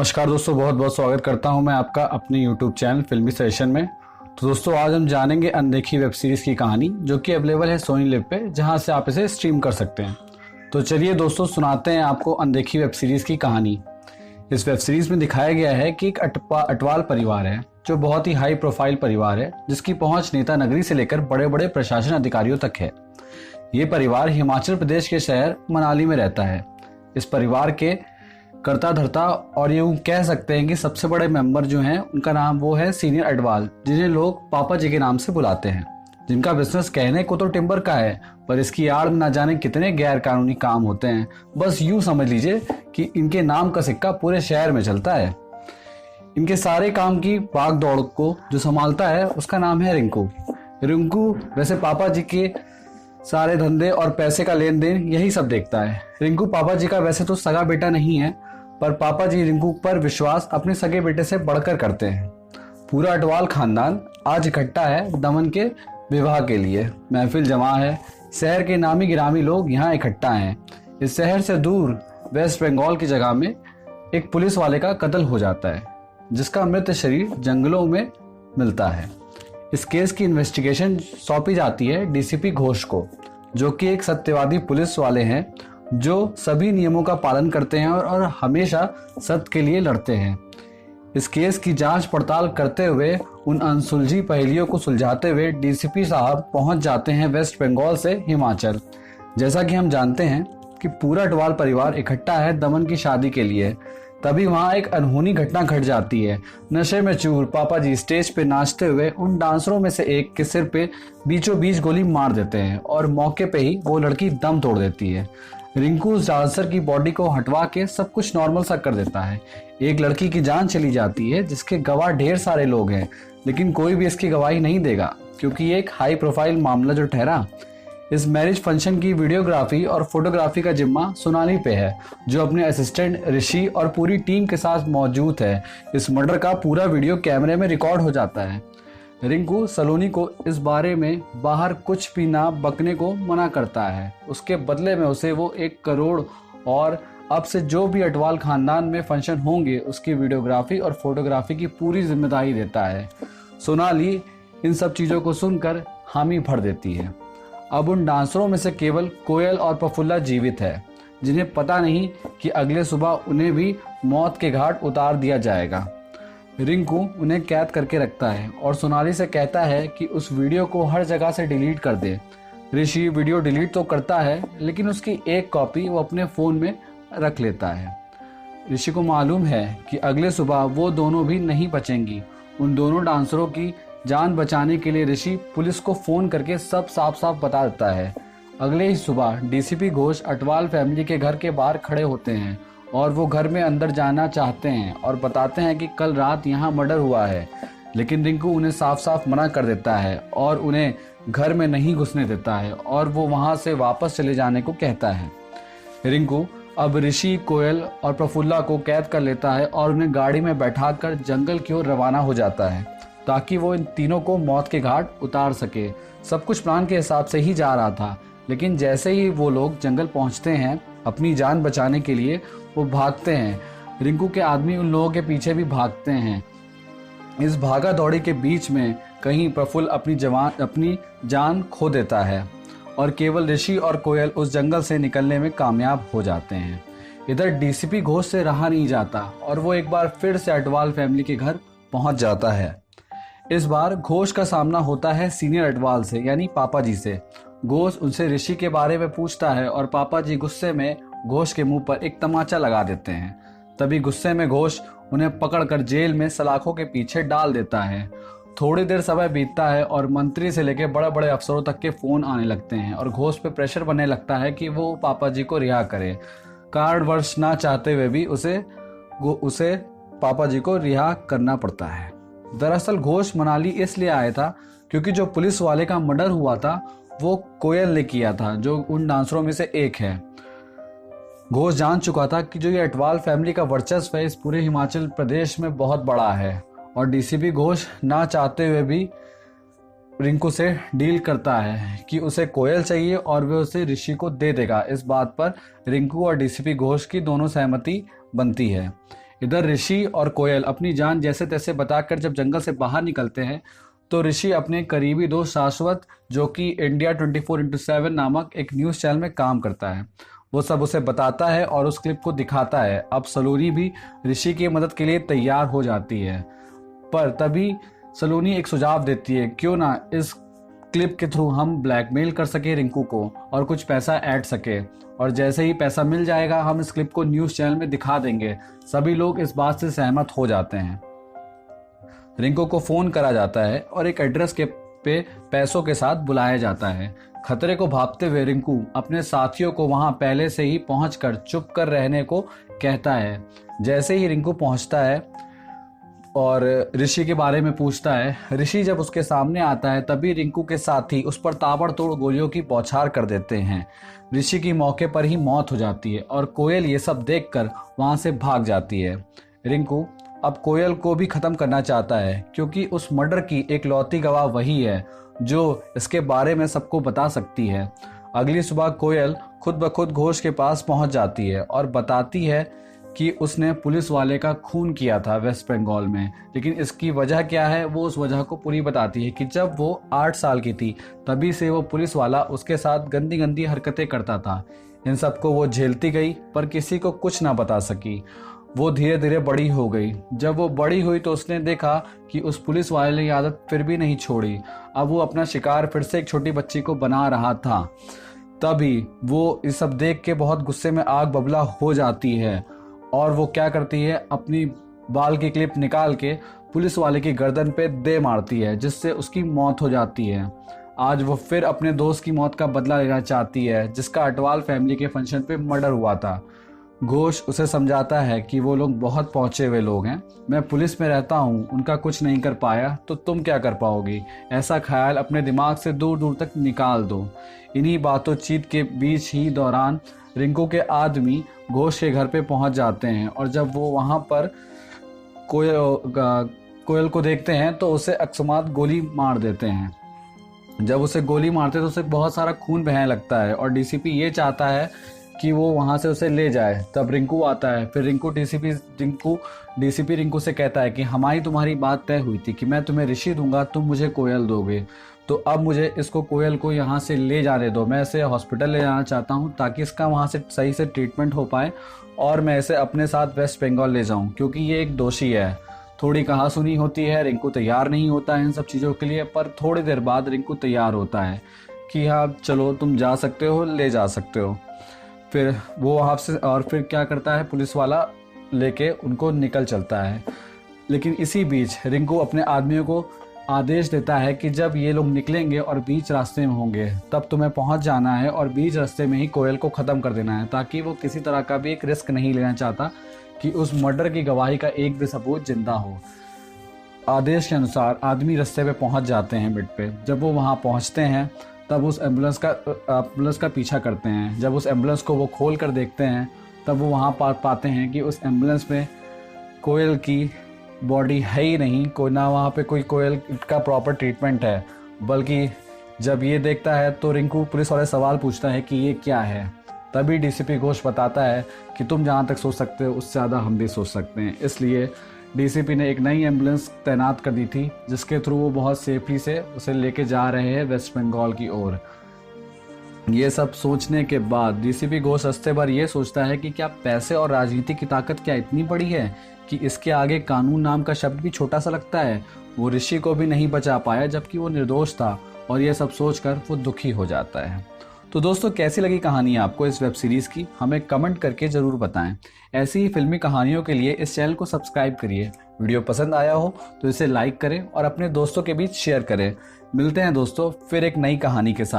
नमस्कार दोस्तों, बहुत बहुत स्वागत करता हूं मैं आपका अपने YouTube चैनल फिल्मी सजेशन में। तो दोस्तों, आज हम जानेंगे अनदेखी वेब सीरीज़ की कहानी, जो कि अवेलेबल है सोनी लिव पे, जहां से आप इसे स्ट्रीम कर सकते हैं। तो चलिए दोस्तों, सुनाते हैं आपको अनदेखी वेब सीरीज़ की कहानी। इस वेब सीरीज़ में दिखाया गया है कि एक अटवाल परिवार है, जो बहुत ही हाई प्रोफाइल परिवार है, जिसकी पहुँच नेता नगरी से लेकर बड़े बड़े प्रशासन अधिकारियों तक है। ये परिवार हिमाचल प्रदेश के शहर मनाली में रहता है। इस परिवार के करता धरता और यूं कह सकते हैं कि सबसे बड़े मेंबर जो हैं, उनका नाम वो है सीनियर अटवाल, जिन्हें लोग पापा जी के नाम से बुलाते हैं। जिनका बिजनेस कहने को तो टिम्बर का है, पर इसकी आड़ में ना जाने कितने गैर कानूनी काम होते हैं। बस यूं समझ लीजिए कि इनके नाम का सिक्का पूरे शहर में चलता है। इनके सारे काम की भाग दौड़ को जो संभालता है, उसका नाम है रिंकू। रिंकू वैसे पापा जी के सारे धंधे और पैसे का लेन देन यही सब देखता है। रिंकू पापा जी का वैसे तो सगा बेटा नहीं है, पर पापा जी रिंकू पर विश्वास अपने सगे बेटे से बढ़कर करते हैं। पूरा अटवाल खानदान आज इकट्ठा है दमन के विवाह के लिए। महफिल जमा है, शहर के नामी गिरामी लोग यहाँ इकट्ठा हैं। इस शहर से दूर वेस्ट बंगाल की जगह में एक पुलिस वाले का कत्ल हो जाता है, जिसका मृत शरीर जंगलों में मिलता है। इस केस की इन्वेस्टिगेशन सौंपी जाती है डीसीपी घोष को, जो कि एक सत्यवादी पुलिस वाले हैं, जो सभी नियमों का पालन करते हैं और हमेशा सत्य के लिए लड़ते हैं। इस केस की जांच पड़ताल करते हुए, उन अनसुलझी पहेलियों को सुलझाते हुए डीसीपी साहब पहुंच जाते हैं वेस्ट बंगाल से हिमाचल। जैसा कि हम जानते हैं कि पूरा अटवाल परिवार इकट्ठा है दमन की शादी के लिए। तभी वहां एक अनहोनी घटना घट जाती है। नशे में चूर पापा जी स्टेज पे नाचते हुए उन डांसरों में से एक के सिर पे बीचों बीच गोली मार देते हैं और मौके पे ही वो लड़की दम तोड़ देती है। रिंकू उस डांसर की बॉडी को हटवा के सब कुछ नॉर्मल सा कर देता है। एक लड़की की जान चली जाती है, जिसके गवाह ढेर सारे लोग हैं, लेकिन कोई भी इसकी गवाही नहीं देगा, क्योंकि ये एक हाई प्रोफाइल मामला जो ठहरा। इस मैरिज फंक्शन की वीडियोग्राफी और फोटोग्राफी का जिम्मा सोनाली पे है, जो अपने असिस्टेंट ऋषि और पूरी टीम के साथ मौजूद है। इस मर्डर का पूरा वीडियो कैमरे में रिकॉर्ड हो जाता है। रिंकू सलोनी को इस बारे में बाहर कुछ भी ना बकने को मना करता है। उसके बदले में उसे वो 1 करोड़ और अब से जो भी अटवाल खानदान में फंक्शन होंगे, उसकी वीडियोग्राफी और फोटोग्राफी की पूरी जिम्मेदारी देता है। सोनाली इन सब चीज़ों को सुनकर हामी भर देती है। अब उन डांसरों में से केवल कोयल और प्रफुल्ला जीवित है, जिन्हें पता नहीं कि अगले सुबह उन्हें भी मौत के घाट उतार दिया जाएगा। रिंकू उन्हें कैद करके रखता है और सोनाली से कहता है कि उस वीडियो को हर जगह से डिलीट कर दे। ऋषि वीडियो डिलीट तो करता है, लेकिन उसकी एक कॉपी वो अपने फ़ोन में रख लेता है। ऋषि को मालूम है कि अगले सुबह वो दोनों भी नहीं बचेंगी। उन दोनों डांसरों की जान बचाने के लिए ऋषि पुलिस को फ़ोन करके सब साफ साफ बता देता है। अगले ही सुबह डीसीपी घोष अटवाल फैमिली के घर के बाहर खड़े होते हैं और वो घर में अंदर जाना चाहते हैं और बताते हैं कि कल रात यहाँ मर्डर हुआ है, लेकिन रिंकू उन्हें साफ साफ मना कर देता है और उन्हें घर में नहीं घुसने देता है और वो वहाँ से वापस चले जाने को कहता है। रिंकू अब ऋषि, कोयल और प्रफुल्ला को कैद कर लेता है और उन्हें गाड़ी में बैठाकर जंगल की ओर रवाना हो जाता है, ताकि वो इन तीनों को मौत के घाट उतार सके। सब कुछ प्लान के हिसाब से ही जा रहा था, लेकिन जैसे ही वो लोग जंगल पहुंचते हैं, अपनी जान बचाने के लिए वो भागते हैं। रिंकू के आदमी उन लोगों के पीछे भी भागते हैं। इस भागा दौड़ी के बीच में कहीं प्रफुल्ल अपनी जान खो देता है और केवल ऋषि और कोयल उस जंगल से निकलने में कामयाब हो जाते हैं। इधर डीसीपी घोष से रहा नहीं जाता और वो एक बार फिर से अटवाल फैमिली के घर पहुंच जाता है। इस बार घोष का सामना होता है सीनियर अटवाल से, यानी पापा जी से। घोष उनसे ऋषि के बारे में पूछता है और पापा जी गुस्से में घोष के मुंह पर एक तमाचा लगा देते हैं। तभी गुस्से में घोष उन्हें पकड़कर जेल में सलाखों के पीछे डाल देता है। थोड़ी देर समय बीतता है और मंत्री से लेकर बड़े बड़े अफसरों तक के फोन आने लगते हैं और घोष पे प्रेशर बनने लगता है कि वो पापा जी को रिहा करे। कार्ड वर्ष ना चाहते हुए भी उसे पापा जी को रिहा करना पड़ता है। दरअसल घोष मनाली इसलिए आया था क्योंकि जो पुलिस वाले का मर्डर हुआ था, वो कोयल ने किया था, जो उन डांसरों में से एक है। घोष जान चुका था कि जो ये अटवाल फैमिली का वर्चस्व है, इस पूरे हिमाचल प्रदेश में बहुत बड़ा है और डीसीपी घोष ना चाहते हुए भी रिंकू से डील करता है कि उसे कोयल चाहिए और वे उसे ऋषि को दे देगा। इस बात पर रिंकू और डीसीपी घोष की दोनों सहमति बनती है। इधर ऋषि और कोयल अपनी जान जैसे तैसे बताकर जब जंगल से बाहर निकलते हैं तो ऋषि अपने करीबी दोस्त शाश्वत, जो कि इंडिया 24/7 नामक एक न्यूज़ चैनल में काम करता है, वो सब उसे बताता है और उस क्लिप को दिखाता है। अब सलोनी भी ऋषि की मदद के लिए तैयार हो जाती है, पर तभी सलोनी एक सुझाव देती है, क्यों ना इस क्लिप के थ्रू हम ब्लैकमेल कर सके रिंकू को और कुछ पैसा ऐड सके, और जैसे ही पैसा मिल जाएगा हम इस क्लिप को न्यूज़ चैनल में दिखा देंगे। सभी लोग इस बात से सहमत हो जाते हैं। रिंकू को फ़ोन करा जाता है और एक एड्रेस के पे पैसों के साथ बुलाया जाता है। खतरे को भांपते हुए रिंकू अपने साथियों को वहां पहले से ही पहुंचकर चुप कर रहने को कहता है। जैसे ही रिंकू पहुंचता है और ऋषि के बारे में पूछता है, ऋषि जब उसके सामने आता है तभी रिंकू के साथी उस पर ताबड़तोड़ गोलियों की बौछार कर देते हैं। ऋषि की मौके पर ही मौत हो जाती है और कोयल ये सब देखकर वहां से भाग जाती है। रिंकू अब कोयल को भी खत्म करना चाहता है, क्योंकि उस मर्डर की एक लौती गवाह वही है जो इसके बारे में सबको बता सकती है। अगली सुबह कोयल खुद ब खुद घोष के पास पहुंच जाती है और बताती है कि उसने पुलिस वाले का खून किया था वेस्ट बंगाल में, लेकिन इसकी वजह क्या है वो उस वजह को पूरी बताती है कि जब वो 8 साल की थी तभी से वो पुलिस वाला उसके साथ गंदी गंदी हरकतें करता था। इन सबको वो झेलती गई पर किसी को कुछ ना बता सकी। वो धीरे धीरे बड़ी हो गई। जब वो बड़ी हुई तो उसने देखा कि उस पुलिस वाले की आदत फिर भी नहीं छोड़ी। अब वो अपना शिकार फिर से एक छोटी बच्ची को बना रहा था। तभी वो इस सब देख के बहुत गुस्से में आग बबला हो जाती है और वो क्या करती है, अपनी बाल की क्लिप निकाल के पुलिस वाले की गर्दन पे दे मारती है, जिससे उसकी मौत हो जाती है। आज वो फिर अपने दोस्त की मौत का बदला लेना चाहती है, जिसका अटवाल फैमिली के फंक्शन पे मर्डर हुआ था। घोष उसे समझाता है कि वो लोग बहुत पहुंचे हुए लोग हैं, मैं पुलिस में रहता हूं, उनका कुछ नहीं कर पाया तो तुम क्या कर पाओगी, ऐसा ख्याल अपने दिमाग से दूर दूर तक निकाल दो। इन्हीं बातचीत के बीच ही दौरान रिंकू के आदमी घोष के घर पे पहुंच जाते हैं और जब वो वहां पर कोयल को देखते हैं तो उसे अकस्मात गोली मार देते हैं। जब उसे गोली मारते तो उसे बहुत सारा खून बहने लगता है और डीसीपी ये चाहता है कि वो वहाँ से उसे ले जाए। तब रिंकू आता है। फिर डीसीपी रिंकू से कहता है कि हमारी तुम्हारी बात तय हुई थी कि मैं तुम्हें ऋषि दूंगा, तुम मुझे कोयल दोगे, तो अब मुझे इसको कोयल को यहाँ से ले जाने दो। मैं इसे हॉस्पिटल ले जाना चाहता हूँ ताकि इसका वहाँ से सही से ट्रीटमेंट हो पाए और मैं इसे अपने साथ वेस्ट बंगाल ले जाऊँ, क्योंकि ये एक दोषी है। थोड़ी कहासुनी होती है, रिंकू तैयार नहीं होता है इन सब चीज़ों के लिए, पर थोड़ी देर बाद रिंकू तैयार होता है कि हाँ चलो तुम जा सकते हो, ले जा सकते हो। फिर वो वहाँ से और फिर क्या करता है, पुलिस वाला लेके उनको निकल चलता है। लेकिन इसी बीच रिंकू अपने आदमियों को आदेश देता है कि जब ये लोग निकलेंगे और बीच रास्ते में होंगे तब तुम्हें पहुंच जाना है और बीच रास्ते में ही कोयल को ख़त्म कर देना है, ताकि वो किसी तरह का भी एक रिस्क नहीं लेना चाहता कि उस मर्डर की गवाही का एक भी सबूत जिंदा हो। आदेश के अनुसार आदमी रास्ते पे पहुंच जाते हैं मिड पे। जब वो वहाँ पहुँचते हैं तब उस एम्बुलेंस का पीछा करते हैं। जब उस एम्बुलेंस को वो खोल कर देखते हैं तब वो वहाँ पाते हैं कि उस एम्बुलेंस में कोयल की बॉडी है ही नहीं, कोई ना वहाँ पे कोई कोयल का प्रॉपर ट्रीटमेंट है। बल्कि जब ये देखता है तो रिंकू पुलिस वाले सवाल पूछता है कि ये क्या है। तभी डीसीपी घोष बताता है कि तुम जहाँ तक सोच सकते हो उससे ज़्यादा हम भी सोच सकते हैं। इसलिए डीसीपी ने एक नई एम्बुलेंस तैनात कर दी थी, जिसके थ्रू वो बहुत सेफली से उसे लेके जा रहे हैं वेस्ट बंगाल की ओर। ये सब सोचने के बाद डीसीपी घोष रास्ते भर ये सोचता है कि क्या पैसे और राजनीति की ताकत क्या इतनी बड़ी है कि इसके आगे कानून नाम का शब्द भी छोटा सा लगता है। वो ऋषि को भी नहीं बचा पाया जबकि वो निर्दोष था, और ये सब सोचकर वो दुखी हो जाता है। तो दोस्तों, कैसी लगी कहानी आपको इस वेब सीरीज़ की, हमें कमेंट करके ज़रूर बताएं। ऐसी ही फिल्मी कहानियों के लिए इस चैनल को सब्सक्राइब करिए। वीडियो पसंद आया हो तो इसे लाइक करें और अपने दोस्तों के बीच शेयर करें। मिलते हैं दोस्तों फिर एक नई कहानी के साथ।